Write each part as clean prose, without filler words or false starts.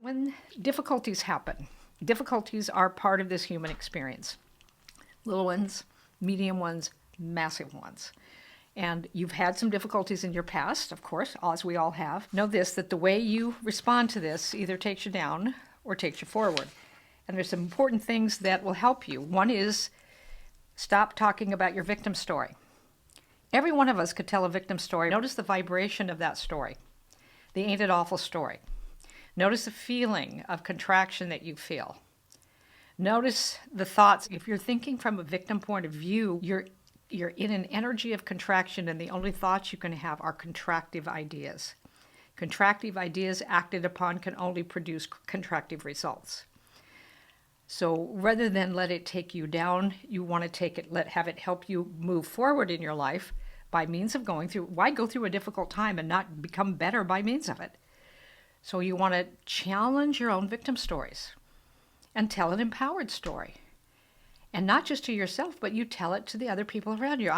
When difficulties happen, difficulties are part of this human experience. Little ones, medium ones, massive ones. And you've had some difficulties in your past, of course, as we all have. Know this, that the way you respond to this either takes you down or takes you forward. And there's some important things that will help you. One is stop talking about your victim story. Every one of us could tell a victim story. Notice the vibration of that story, the ain't it awful story. Notice the feeling of contraction that you feel. Notice the thoughts. If you're thinking from a victim point of view, you're in an energy of contraction, and the only thoughts you can have are contractive ideas. Contractive ideas acted upon can only produce contractive results. So rather than let it take you down, you want to take it, have it help you move forward in your life by means of going through. Why go through a difficult time and not become better by means of it? So you want to challenge your own victim stories and tell an empowered story. And not just to yourself, but you tell it to the other people around you.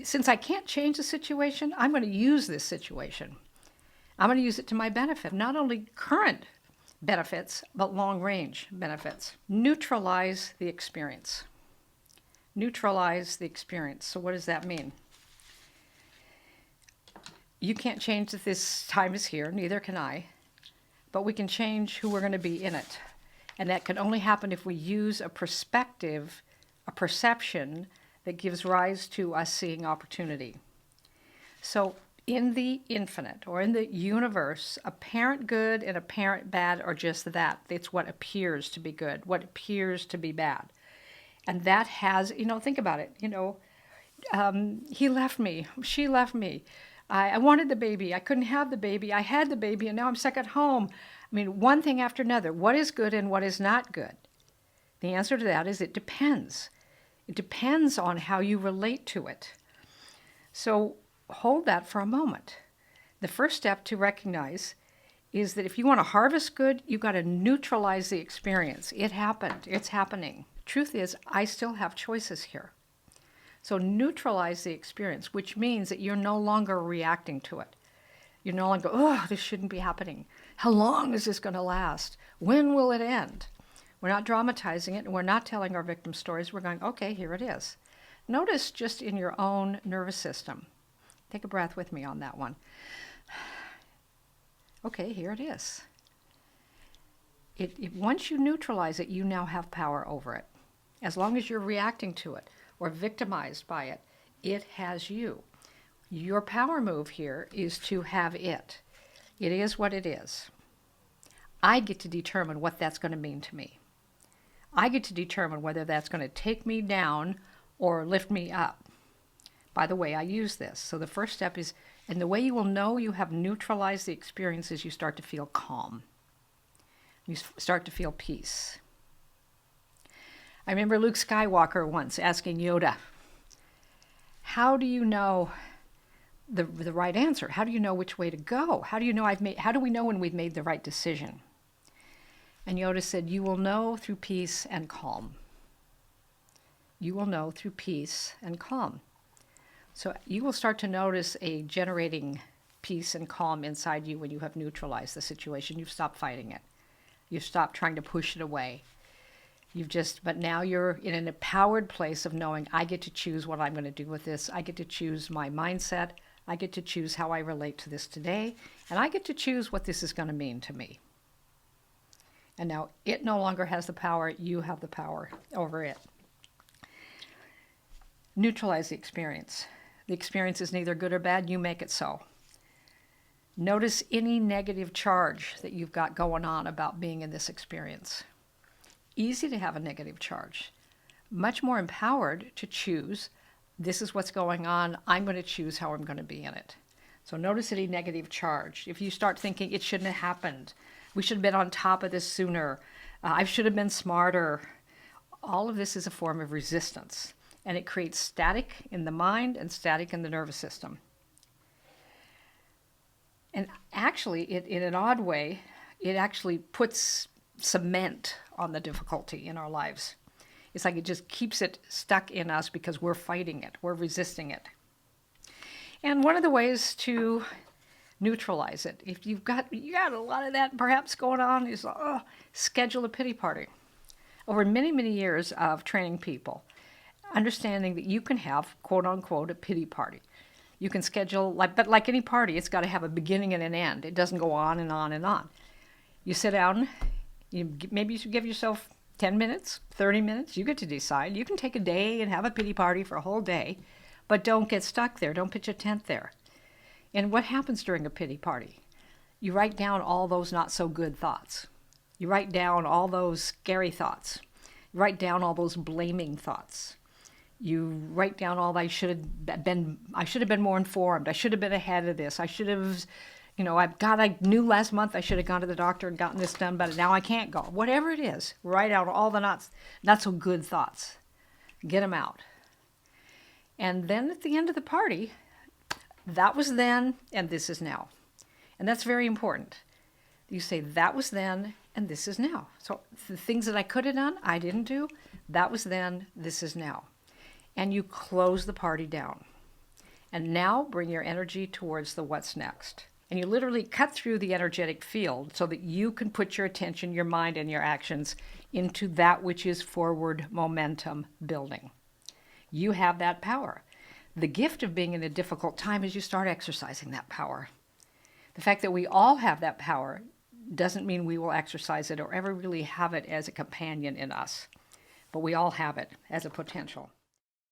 Since I can't change the situation, I'm going to use this situation. I'm going to use it to my benefit, not only current benefits, but long-range benefits. Neutralize the experience. Neutralize the experience. So what does that mean? You can't change that this time is here, neither can I, but we can change who we're going to be in it. And that can only happen if we use a perspective, a perception that gives rise to us seeing opportunity. So in the infinite or in the universe, apparent good and apparent bad are just that. It's what appears to be good, what appears to be bad. And that has, think about it, he left me, she left me. I wanted the baby, I couldn't have the baby, I had the baby, and now I'm stuck at home. One thing after another. What is good and what is not good? The answer to that is it depends. It depends on how you relate to it. So hold that for a moment. The first step to recognize is that if you want to harvest good, you've got to neutralize the experience. It happened. It's happening. Truth is, I still have choices here. So neutralize the experience, which means that you're no longer reacting to it. You're no longer, oh, this shouldn't be happening. How long is this going to last? When will it end? We're not dramatizing it, and we're not telling our victim stories. We're going, okay, here it is. Notice just in your own nervous system. Take a breath with me on that one. Okay, here it is. Once you neutralize it, you now have power over it. As long as you're reacting to it or victimized by it, it has you. Your power move here is to have it. It is what it is. I get to determine what that's going to mean to me. I get to determine whether that's going to take me down or lift me up by the way I use this. So the first step is, and the way you will know you have neutralized the experience is you start to feel calm. You start to feel peace. I remember Luke Skywalker once asking Yoda, how do you know the right answer? How do you know which way to go? How do we know when we've made the right decision? And Yoda said, you will know through peace and calm. You will know through peace and calm. So you will start to notice a generating peace and calm inside you when you have neutralized the situation. You've stopped fighting it. You've stopped trying to push it away. But now you're in an empowered place of knowing I get to choose what I'm going to do with this. I get to choose my mindset. I get to choose how I relate to this today. And I get to choose what this is going to mean to me. And now it no longer has the power. You have the power over it. Neutralize the experience. The experience is neither good or bad. You make it so. Notice any negative charge that you've got going on about being in this experience. Easy to have a negative charge. Much more empowered to choose, this is what's going on, I'm going to choose how I'm going to be in it. So notice any negative charge. If you start thinking it shouldn't have happened, we should have been on top of this sooner, I should have been smarter, all of this is a form of resistance. And it creates static in the mind and static in the nervous system. And actually, in an odd way, it actually puts cement on the difficulty in our lives. It's like it just keeps it stuck in us because we're fighting it, we're resisting it. And one of the ways to Neutralize it. If you got a lot of that perhaps going on, is schedule a pity party. Over many, many years of training people, understanding that you can have, quote unquote, a pity party. You can schedule, but like any party, it's got to have a beginning and an end. It doesn't go on and on and on. You sit down, maybe you should give yourself 10 minutes, 30 minutes. You get to decide. You can take a day and have a pity party for a whole day, but don't get stuck there. Don't pitch a tent there. And what happens during a pity party? You write down all those not so good thoughts. You write down all those scary thoughts. You write down all those blaming thoughts. You write down all I should have been more informed. I should have been ahead of this. I should have, I knew last month I should have gone to the doctor and gotten this done, but now I can't go. Whatever it is, write out all the not so good thoughts. Get them out. And then at the end of the party, that was then and this is now. And that's very important. You say that was then and this is now. So the things that I could have done, I didn't do. That was then, this is now. And you close the party down. And now bring your energy towards the what's next. And you literally cut through the energetic field so that you can put your attention, your mind, and your actions into that which is forward momentum building. You have that power. The gift of being in a difficult time is you start exercising that power. The fact that we all have that power doesn't mean we will exercise it or ever really have it as a companion in us. But we all have it as a potential.